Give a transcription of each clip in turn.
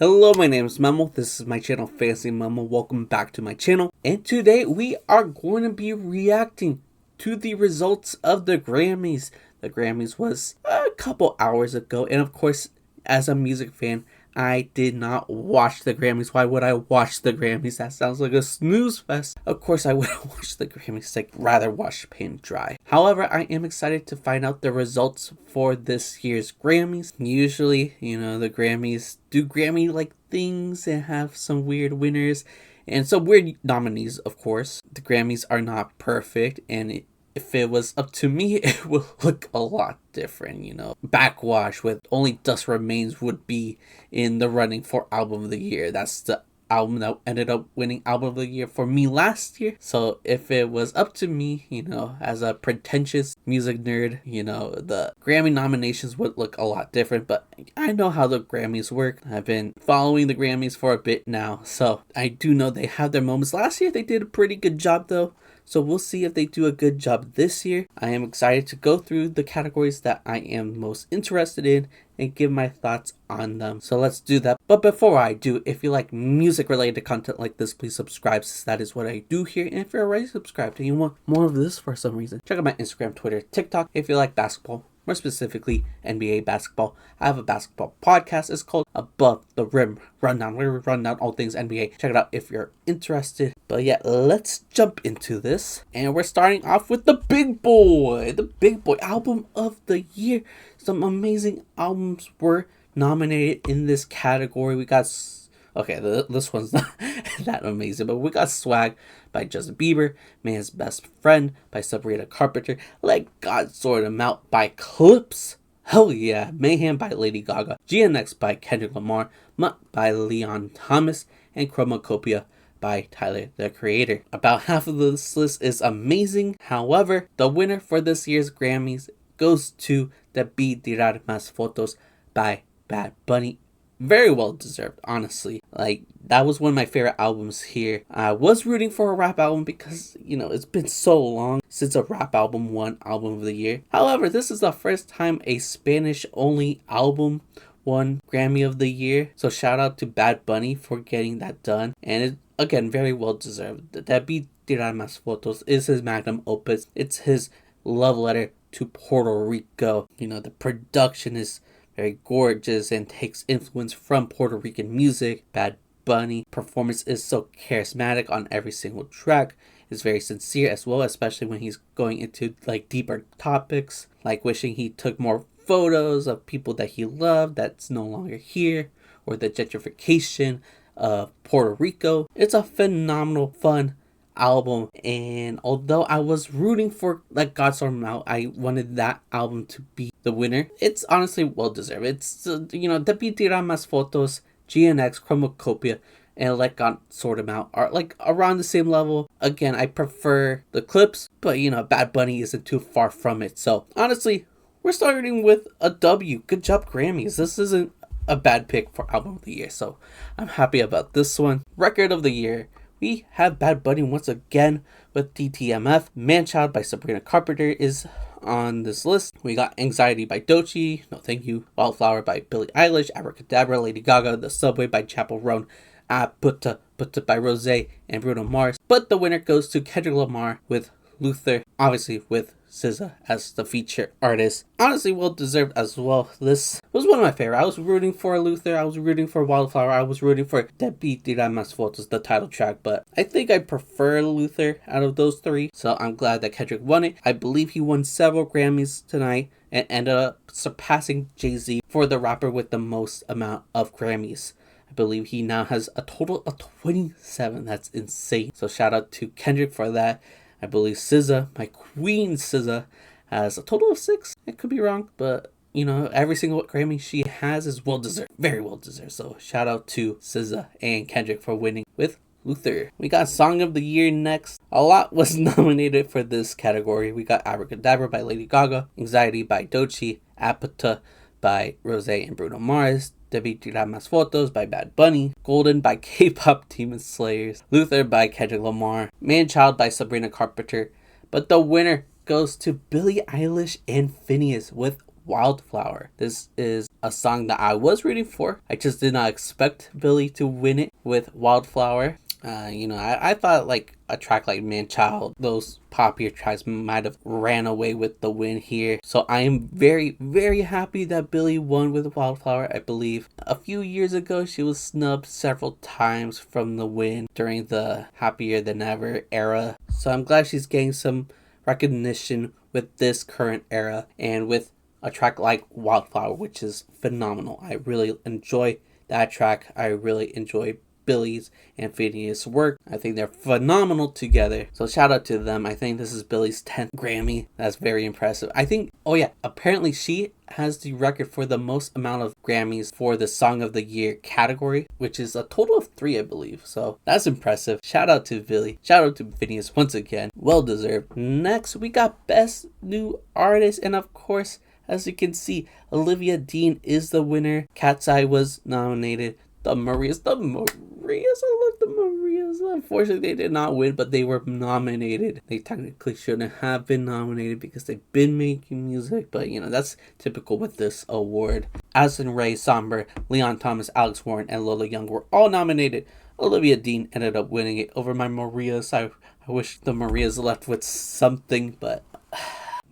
Hello, my name is Memo. This is my channel, FancyMemo. Welcome back to my channel. And today we are going to be reacting to the results of the Grammys. The Grammys was a couple hours ago. And of course, as a music fan, I did not watch the Grammys. Why would I watch the Grammys? That sounds like a snooze fest. Of course, I wouldn't watch the Grammys. I'd rather watch paint dry. However, I am excited to find out the results for this year's Grammys. Usually, the Grammys do Grammy-like things and have some weird winners and some weird nominees, of course. The Grammys are not perfect, and if it was up to me, it would look a lot different, Backwash with Only Dust Remains would be in the running for Album of the Year. That's the album that ended up winning Album of the Year for me last year. So if it was up to me, as a pretentious music nerd, the Grammy nominations would look a lot different. But I know how the Grammys work. I've been following the Grammys for a bit now, so I do know they have their moments. Last year they did a pretty good job though. So we'll see if they do a good job this year. I am excited to go through the categories that I am most interested in and give my thoughts on them. So let's do that. But before I do, if you like music related content like this, please subscribe, since that is what I do here. And if you're already subscribed and you want more of this for some reason, check out my Instagram, Twitter, TikTok. If you like basketball, more specifically NBA basketball, I have a basketball podcast. It's called Above the Rim Rundown, where we run down all things NBA. Check it out if you're interested. But yeah, let's jump into this. And we're starting off with the big boy album of the year. Some amazing albums were nominated in this category. We got, this one's not that amazing, but we got Swag by Justin Bieber, Man's Best Friend by Sabrina Carpenter, Let God Sort 'Em Out by Clipse, Hell Yeah, Mayhem by Lady Gaga, GNX by Kendrick Lamar, Mutt by Leon Thomas, and Chromacopia by Tyler, the Creator. About half of this list is amazing. However, the winner for this year's Grammys goes to Debí Tirar Más Fotos by Bad Bunny. Very well deserved, honestly. That was one of my favorite albums here. I was rooting for a rap album because, it's been so long since a rap album won Album of the Year. However, this is the first time a Spanish-only album won Grammy of the Year. So shout out to Bad Bunny for getting that done. And it, again, very well deserved. Debí Tirar Más Fotos is his magnum opus. It's his love letter to Puerto Rico. The production is very gorgeous and takes influence from Puerto Rican music. Bad Bunny performance is so charismatic on every single track. It's very sincere as well, especially when he's going into deeper topics, like wishing he took more photos of people that he loved that's no longer here, or the gentrification of Puerto Rico. It's a phenomenal, fun album, and although I was rooting for Let God Sort 'Em Out, I wanted that album to be the winner. It's honestly well deserved. It's Debí Tirar Más Fotos, GNX, Chromacopia, and Let God Sort 'Em Out are around the same level. Again, I prefer the Clipse, but Bad Bunny isn't too far from it. So honestly, we're starting with a W. Good job, Grammys. This isn't a bad pick for Album of the Year, so I'm happy about this one. Record of the Year, we have Bad Bunny once again with DTMF. Manchild by Sabrina Carpenter is on this list. We got Anxiety by Doechii, No Thank You, Wildflower by Billie Eilish, Abracadabra, Lady Gaga, The Subway by Chappell Roan, Putta by Rose and Bruno Mars. But the winner goes to Kendrick Lamar with Luther, obviously with SZA as the feature artist. Honestly, well deserved as well. This was one of my favorite. I was rooting for Luther, I was rooting for Wildflower, I was rooting for Debí Tirar Más Fotos, the title track, but I think I prefer Luther out of those three, so I'm glad that Kendrick won it. I believe he won several Grammys tonight and ended up surpassing Jay-Z for the rapper with the most amount of Grammys. I believe he now has a total of 27. That's insane. So shout out to Kendrick for that. I believe SZA, my queen SZA, has a total of 6. I could be wrong, but every single Grammy she has is well deserved, very well deserved. So shout out to SZA and Kendrick for winning with Luther. We got Song of the Year next. A lot was nominated for this category. We got Abracadabra by Lady Gaga, Anxiety by Doechii, Apata by Rose and Bruno Mars, Debí Tirar Más Fotos by Bad Bunny, Golden by K-pop Demon Slayers, Luther by Kendrick Lamar, Manchild by Sabrina Carpenter. But the winner goes to Billie Eilish and Phineas with Wildflower. This is a song that I was rooting for. I just did not expect Billie to win it with Wildflower. I thought like a track like Man Child, those popular tracks might have ran away with the win here. So I am very, very happy that Billie won with Wildflower. I believe a few years ago she was snubbed several times from the win during the Happier Than Ever era. So I'm glad she's getting some recognition with this current era and with a track like Wildflower, which is phenomenal. I really enjoy that track. I really enjoy Billie's and Phineas' work. I think they're phenomenal together. So shout out to them. I think this is Billie's 10th Grammy. That's very impressive. I think, apparently she has the record for the most amount of Grammys for the Song of the Year category, which is a total of 3, I believe. So that's impressive. Shout out to Billie. Shout out to Phineas once again. Well deserved. Next, we got Best New Artist. And of course, as you can see, Olivia Dean is the winner. Cat's Eye was nominated. The Marias, I love the Marias. Unfortunately, they did not win, but they were nominated. They technically shouldn't have been nominated because they've been making music, but that's typical with this award. Addison Rae, Somber, Leon Thomas, Alex Warren, and Lola Young were all nominated. Olivia Dean ended up winning it over my Marias. I wish the Marias left with something, but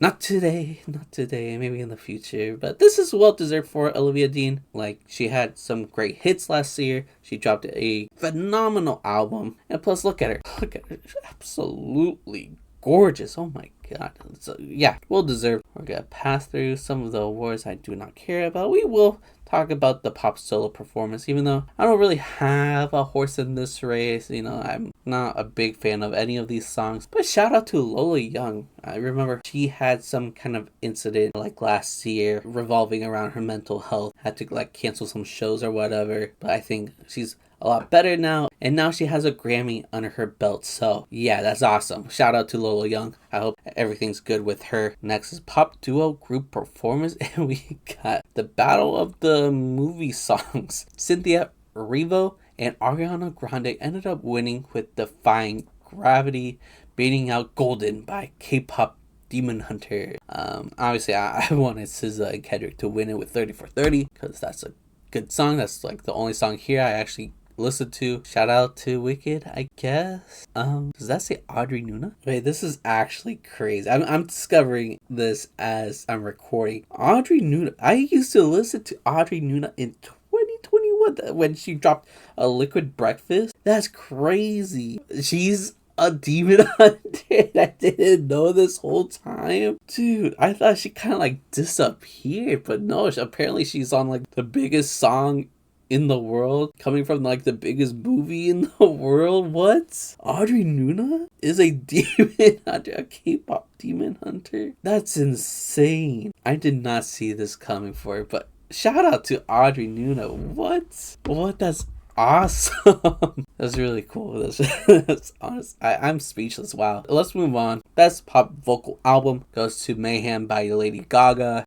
not today, maybe in the future. But this is well deserved for Olivia Dean. Like, she had some great hits last year. She dropped a phenomenal album. And plus, look at her. She's absolutely gorgeous. Oh my god. So, yeah, well deserved. We're going to pass through some of the awards I do not care about. We will talk about the pop solo performance, even though I don't really have a horse in this race. I'm not a big fan of any of these songs, but shout out to Lola Young. I remember she had some kind of incident like last year revolving around her mental health, had to like cancel some shows or whatever, but I think she's a lot better now, and now she has a Grammy under her belt. So yeah, that's awesome. Shout out to Lola Young. I hope everything's good with her. Next is pop duo group performance, and we got the battle of the movie songs. Cynthia Erivo and Ariana Grande ended up winning with Defying Gravity, beating out Golden by K-pop Demon Hunter. Obviously I wanted SZA and Kendrick to win it with 30 for 30 because that's a good song. That's like the only song here I actually listened to. Shout out to Wicked, I guess. Does that say Audrey Nuna? Wait, this is actually crazy. I'm discovering this as I'm recording. Audrey Nuna. I used to listen to Audrey Nuna in 2021 when she dropped a Liquid Breakfast. That's crazy. She's a demon hunter. I didn't know this whole time. Dude, I thought she kind of like disappeared, but no, apparently she's on like the biggest song in the world, coming from like the biggest movie in the world. What? Audrey Nuna is a demon hunter, a K-pop demon hunter? That's insane. I did not see this coming for her, but shout out to Audrey Nuna. What? That's awesome. That's really cool. That's honest. I'm speechless. Wow. Let's move on. Best pop vocal album goes to Mayhem by Lady Gaga,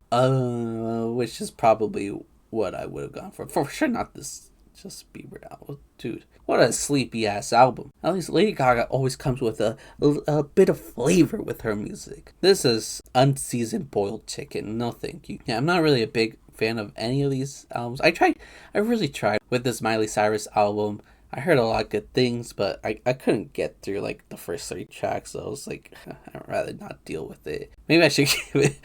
which is probably what I would have gone for sure. Not this Justin Bieber album. Dude, what a sleepy ass album. At least Lady Gaga always comes with a bit of flavor with her music. This is unseasoned boiled chicken. No thank you. Yeah, I'm not really a big fan of any of these albums. I really tried with this Miley Cyrus album. I heard a lot of good things, but I couldn't get through like the first 3 tracks, so I was like, I'd rather not deal with it. Maybe I should give it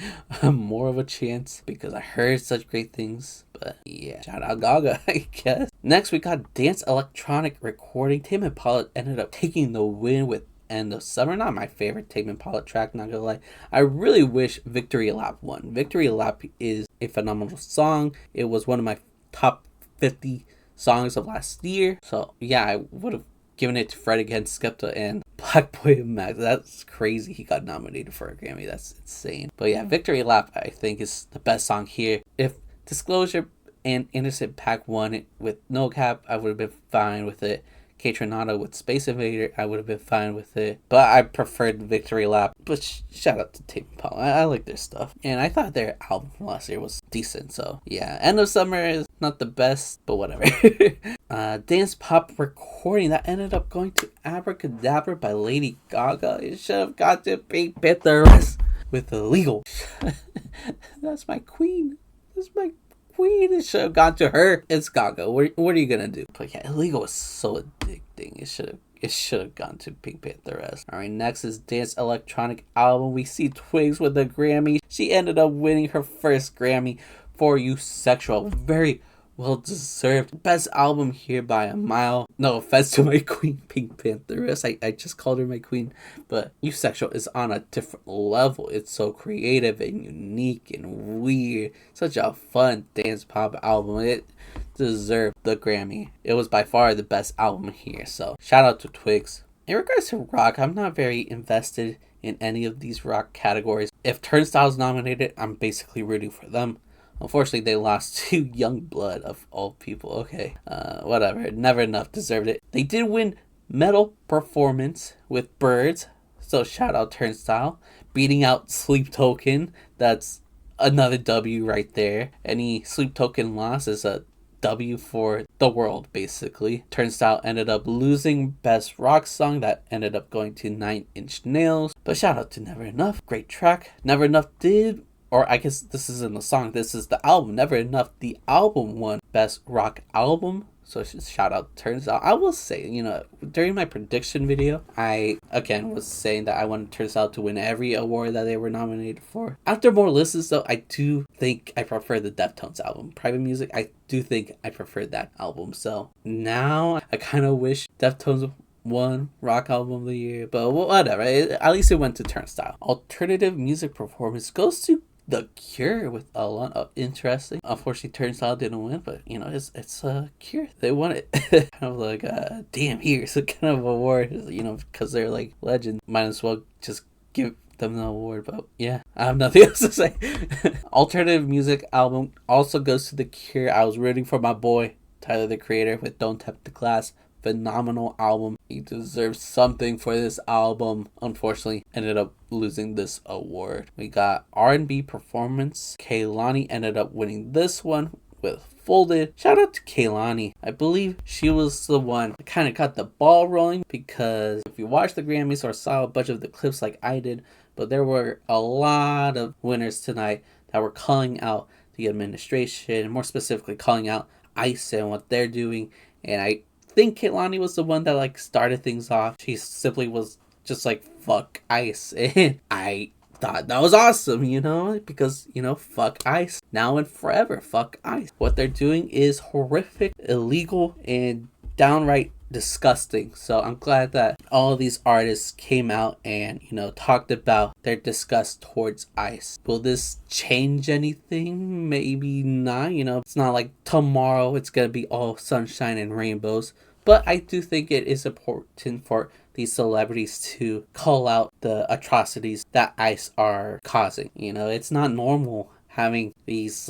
more of a chance because I heard such great things. But yeah, shout out Gaga, I guess. Next, we got Dance Electronic Recording. Tame Impala ended up taking the win with End of Summer. Not my favorite Tame Impala track, not gonna lie. I really wish Victory Lap won. Victory Lap is a phenomenal song. It was one of my top 50 songs of last year. So yeah, I would have given it to Fred Against Skepta and Black Boy Max. That's crazy. He got nominated for a Grammy. That's insane. But yeah, Victory Lap I think is the best song here. If Disclosure and Innocent Pack won it with No Cap, I would have been fine with it. K-Tronado with Space Invader, I would have been fine with it. But I preferred Victory Lap. But shout out to Tame Impala. I like their stuff. And I thought their album from last year was decent. So yeah, End of Summer is not the best, but whatever. Dance Pop Recording, that ended up going to Abracadabra by Lady Gaga. It should have got to be Bitters with Illegal. That's my queen. That's my queen. It should have gone to her. It's Gaga. What are you gonna do? But yeah, Illegal is so addicting. It should have gone to Pink Pantheress. Alright, next is Dance Electronic Album. We see Twigs with a Grammy. She ended up winning her first Grammy for You Sexual. Very well deserved. Best album here by a mile. No offense to my queen, Pink Pantheress. I just called her my queen. But You Sexual is on a different level. It's so creative and unique and weird. Such a fun dance pop album. It deserved the Grammy. It was by far the best album here. So shout out to Twigs. In regards to rock, I'm not very invested in any of these rock categories. If Turnstile's nominated, I'm basically rooting for them. Unfortunately, they lost to Young Blood of all people. Okay, whatever. Never Enough deserved it. They did win Metal Performance with Birds, so shout out Turnstile. Beating out Sleep Token. That's another W right there. Any Sleep Token loss is a W for the world, basically. Turnstile ended up losing Best Rock Song. That ended up going to 9 Inch Nails. But shout out to Never Enough. Great track. Never Enough did, or I guess this isn't the song, this is the album. Never Enough, the album won Best Rock Album. So shout out Turnstile. I will say, during my prediction video, I, again, was saying that I wanted Turnstile to win every award that they were nominated for. After more listens, though, I do think I prefer the Deftones album. Private Music, I do think I prefer that album. So now I kind of wish Deftones won Rock Album of the Year. But whatever. At least it went to Turnstile. Alternative Music Performance goes to The Cure with a lot of interesting. Unfortunately, Turnstile didn't win, but it's a Cure. They won it. Kind of like, damn, here's a kind of award, because they're like legends. Might as well just give them the award. But yeah, I have nothing else to say. Alternative Music Album also goes to The Cure. I was rooting for my boy Tyler the Creator with Don't Tap the Glass. Phenomenal album. He deserves something for this album. Unfortunately, ended up losing this award. We got R&B Performance. Kehlani ended up winning this one with Folded. Shout out to Kehlani. I believe she was the one that kind of got the ball rolling, because if you watched the Grammys or saw a bunch of the clips like I did, but there were a lot of winners tonight that were calling out the administration, more specifically calling out ICE and what they're doing. And I think Kehlani was the one that started things off. She simply was just like, fuck ICE. And I thought that was awesome, because, fuck ICE. Now and forever, fuck ICE. What they're doing is horrific, illegal, and downright disgusting. So I'm glad that all of these artists came out and, talked about their disgust towards ICE. Will this change anything? Maybe not. It's not like tomorrow it's gonna be all sunshine and rainbows. But I do think it is important for these celebrities to call out the atrocities that ICE are causing. It's not normal having these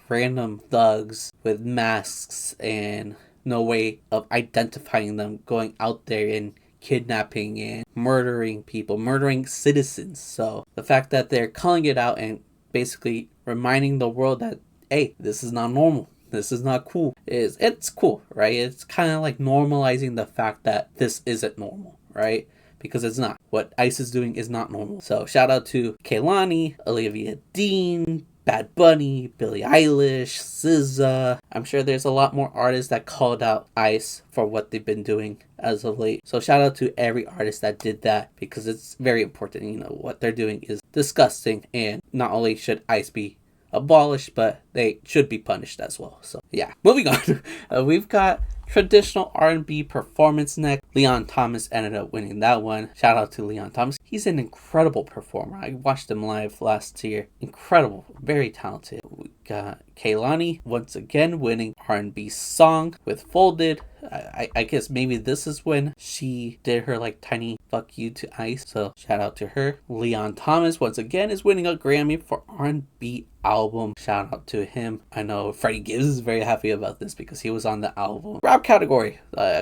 random thugs with masks and no way of identifying them going out there and kidnapping and murdering people, murdering citizens. So the fact that they're calling it out and basically reminding the world that, hey, this is not normal. This is not cool. It's cool, right? It's kind of like normalizing the fact that this isn't normal, right? Because it's not. What ICE is doing is not normal. So shout out to Kehlani, Olivia Dean, Bad Bunny, Billie Eilish, SZA. I'm sure there's a lot more artists that called out ICE for what they've been doing as of late. So shout out to every artist that did that, because it's very important. What they're doing is disgusting, and not only should ICE be abolished, but they should be punished as well. So yeah, moving on. We've got traditional R&B performance next. Leon Thomas ended up winning that one. Shout out to Leon Thomas. He's an incredible performer. I watched him live last year. Incredible. Very talented. We got Kehlani once again winning R&B song with Folded. I guess maybe this is when she did her tiny fuck you to ICE. So shout out to her. Leon Thomas once again is winning a Grammy for R&B album. Shout out to him. I know Freddie Gibbs is very happy about this because he was on the album. Rap category.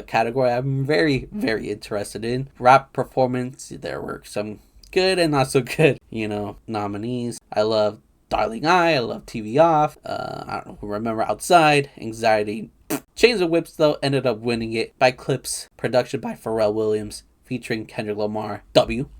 Category I'm very, very interested in. Rap performance. There were some good and not so good, nominees. I love Darling I love TV Off. I don't remember Outside, Anxiety. Chains of Whips, though, ended up winning it by Clipse. Production by Pharrell Williams, featuring Kendrick Lamar.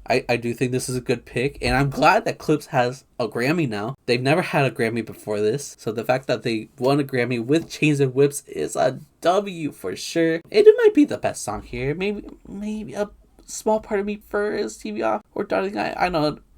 I do think this is a good pick, and I'm glad that Clipse has a Grammy now. They've never had a Grammy before this, so the fact that they won a Grammy with Chains and Whips is a W for sure. And it might be the best song here. Maybe a small part of me prefers TV Off or Darling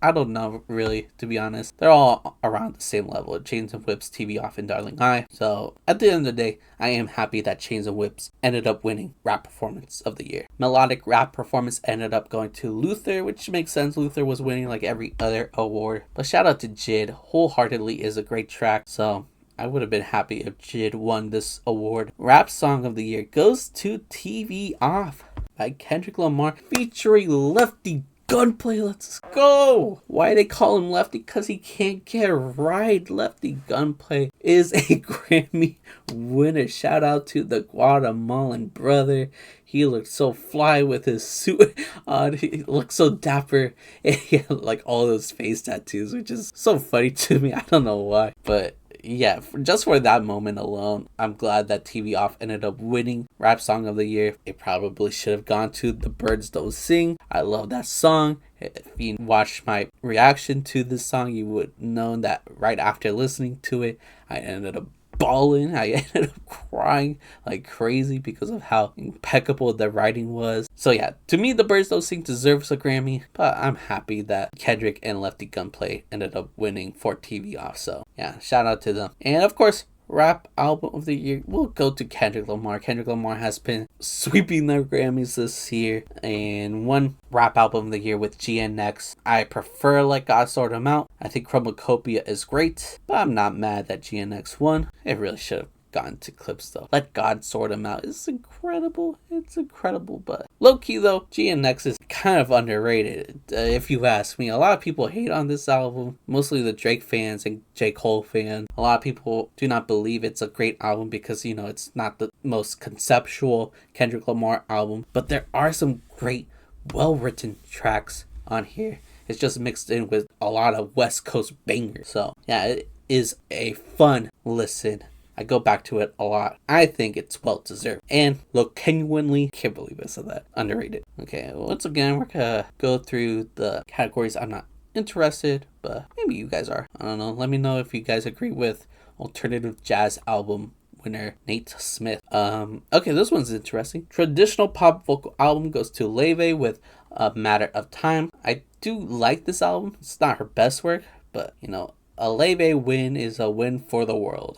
I don't know, really, to be honest. They're all around the same level. Chains and Whips, TV Off, and Darling I. So, at the end of the day, I am happy that Chains and Whips ended up winning Rap Performance of the Year. Melodic Rap Performance ended up going to Luther, which makes sense. Luther was winning like every other award. But shout out to Jid. Wholeheartedly is a great track. So, I would have been happy if Jid won this award. Rap Song of the Year goes to TV Off by Kendrick Lamar featuring Lefty Gunplay. Let's go. Why they call him Lefty? Because he can't get right. Lefty Gunplay is a Grammy winner. Shout out to the Guatemalan brother. He looked so fly with his suit on. He looked so dapper. And he had like all those face tattoos, which is so funny to me. I don't know why. But yeah, just for that moment alone, I'm glad that TV Off ended up winning Rap Song of the Year. It probably should have gone to The Birds Don't Sing. I love that song. If you watched my reaction to this song, you would know that right after listening to it, I ended up bawling. I ended up crying like crazy because of how impeccable the writing was. So yeah, to me, The Birds Don't Sing deserves a Grammy, but I'm happy that Kendrick and Lefty Gunplay ended up winning for TV Off. So yeah, shout out to them. And of course, Rap Album of the Year will go to Kendrick Lamar. Kendrick Lamar has been sweeping the Grammys this year and won Rap Album of the Year with GNX. I prefer Let God Sort Him Out. I think Chromacopia is great, but I'm not mad that GNX won. It really should have gone to Clipse though. Let God Sort Him Out is incredible. It's incredible, but low-key though, GNX is kind of underrated, if you ask me. A lot of people hate on this album, mostly the Drake fans and J. Cole fans. A lot of people do not believe it's a great album because, you know, it's not the most conceptual Kendrick Lamar album, but there are some great, well-written tracks on here. It's just mixed in with a lot of West Coast bangers. So yeah, it is a fun listen. I go back to it a lot. I think it's well deserved. And look, genuinely, can't believe I said that. Underrated. Okay, once again, we're gonna go through the categories I'm not interested, but maybe you guys are. I don't know. Let me know if you guys agree with Alternative Jazz Album winner Nate Smith. Okay, this one's interesting. Traditional Pop Vocal Album goes to Leve with A Matter of Time. I do like this album. It's not her best work, but you know, a Leve win is a win for the world.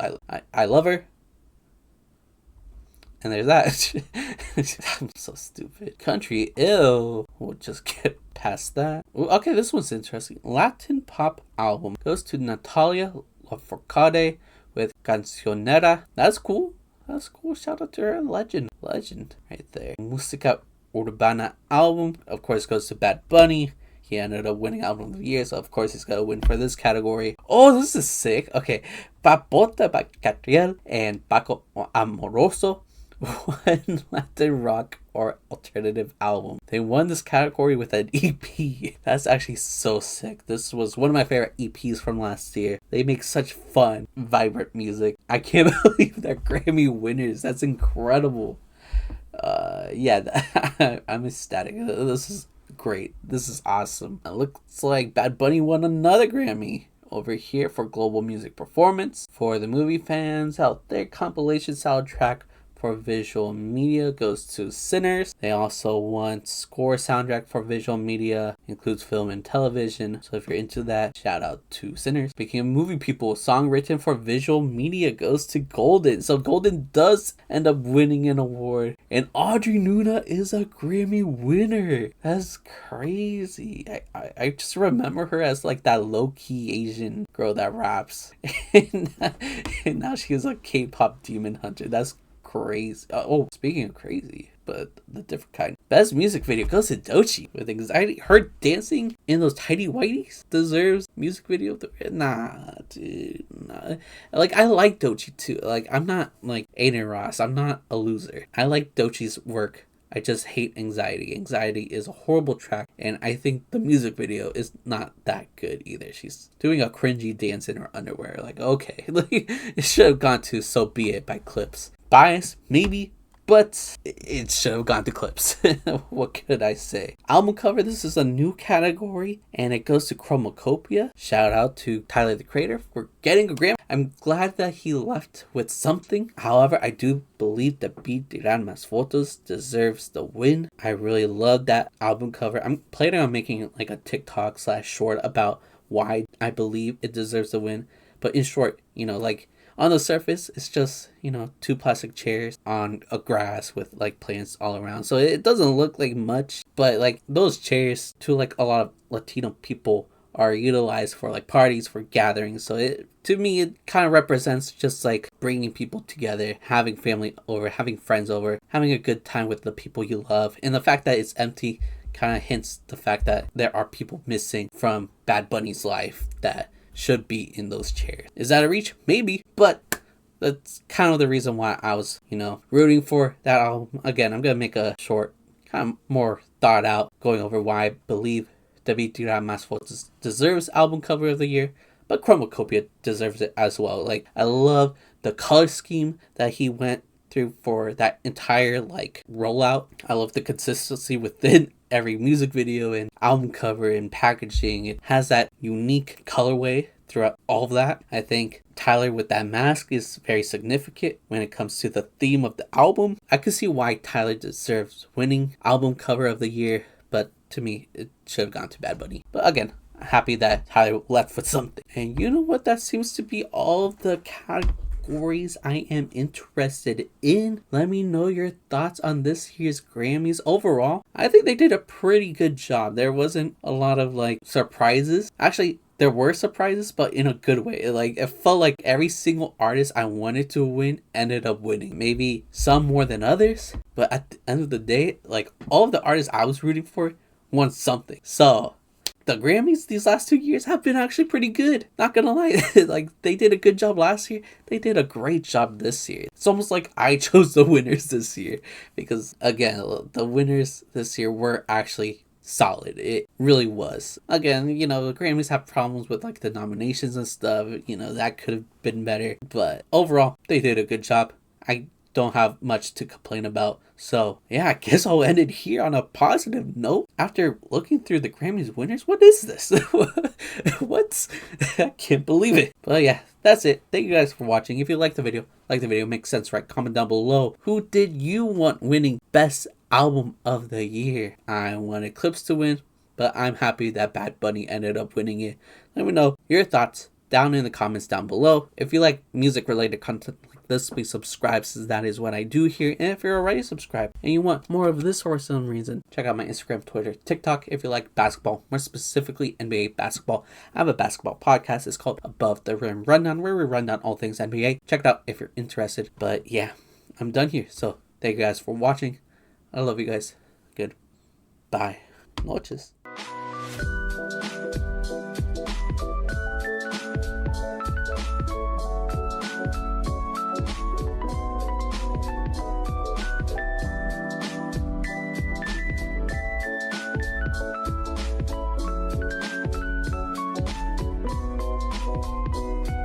I love her. And there's that. I'm so stupid. Country Ill. We'll just get past that. Okay, this one's interesting. Latin Pop Album goes to Natalia Lafourcade with Cancionera. That's cool. That's cool. Shout out to her. Legend right there. Música Urbana Album, of course, goes to Bad Bunny. He ended up winning Album of the Year, so of course he's got to win for this category. Oh, this is sick. Okay, Papota by Catriel and Paco Amoroso won Latin Rock or Alternative Album. They won this category with an EP. That's actually so sick. This was one of my favorite EPs from last year. They make such fun, vibrant music. I can't believe they're Grammy winners. That's incredible. Yeah, I'm ecstatic. This is great. This is awesome. It looks like Bad Bunny won another Grammy over here for Global Music Performance. For the movie fans out there, compilation soundtrack for visual media goes to Sinners. They also won score soundtrack for visual media, includes film and television. So if you're into that, shout out to Sinners. Speaking of movie people, song written for visual media goes to Golden. So Golden does end up winning an award. And Audrey Nuna is a Grammy winner. That's crazy. I just remember her as like that low-key Asian girl that raps. and now she's a K-pop demon hunter. That's crazy. Oh, speaking of crazy, but the different kind. Best music video goes to Doechii with Anxiety. Her dancing in those tidy whities deserves music video. Nah, dude. Nah. Like, I like Doechii too. Like, I'm not like Aiden Ross. I'm not a loser. I like Doechii's work. I just hate Anxiety. Anxiety is a horrible track, and I think the music video is not that good either. She's doing a cringy dance in her underwear. Like, okay. Like, it should have gone to So Be It by Clipse. Bias, maybe. but it should have gone to Clipse. What could I say? Album cover, this is a new category, and it goes to Chromacopia. Shout out to Tyler, the Creator, for getting a Grammy. I'm glad that he left with something. However, I do believe that Beat Tiran Mas Fotos deserves the win. I really love that album cover. I'm planning on making like a TikTok / short about why I believe it deserves the win. But in short, like, on the surface, it's just, two plastic chairs on a grass with like plants all around. So it doesn't look like much, but like those chairs to like a lot of Latino people are utilized for like parties, for gatherings. So to me, it kind of represents just like bringing people together, having family over, having friends over, having a good time with the people you love. And the fact that it's empty kind of hints the fact that there are people missing from Bad Bunny's life that should be in those chairs. Is that a reach? Maybe, but that's kind of the reason why I was, rooting for that album. Again, I'm going to make a short, kind of more thought out, going over why I believe David Tiran Mas Fotos deserves album cover of the year, but Chromacopia deserves it as well. Like, I love the color scheme that he went through for that entire like rollout. I love the consistency within every music video and album cover and packaging. It has that unique colorway throughout all of that. I think Tyler with that mask is very significant when it comes to the theme of the album. I can see why Tyler deserves winning album cover of the year, but to me, it should have gone to Bad Bunny. But again, happy that Tyler left with something. And you know what? That seems to be all of the categories I am interested in. Let me know your thoughts on this year's Grammys. Overall, I think they did a pretty good job. There wasn't a lot of like surprises. Actually, there were surprises, but in a good way. Like, it felt like every single artist I wanted to win ended up winning. Maybe some more than others, but at the end of the day, like, all of the artists I was rooting for won something. So the Grammys these last 2 years have been actually pretty good. Not gonna lie. Like, they did a good job last year. They did a great job this year. It's almost like I chose the winners this year. Because, again, the winners this year were actually solid. It really was. Again, the Grammys have problems with like the nominations and stuff. That could have been better. But overall, they did a good job. I don't have much to complain about. So yeah, I guess I'll end it here on a positive note. After looking through the Grammys winners, what is this? What? I can't believe it. But yeah, that's it. Thank you guys for watching. If you like the video, makes sense, right? Comment down below. Who did you want winning Best Album of the Year? I wanted Clipse to win, but I'm happy that Bad Bunny ended up winning it. Let me know your thoughts down in the comments down below. If you like music related content like this, please subscribe, since that is what I do here. And if you're already subscribed and you want more of this for some reason, check out my Instagram, Twitter, TikTok. If you like basketball, more specifically NBA basketball, I have a basketball podcast. It's called Above the Rim Rundown, where we run down all things NBA. Check it out if you're interested. But yeah, I'm done here. So thank you guys for watching. I love you guys. Goodbye. Noches.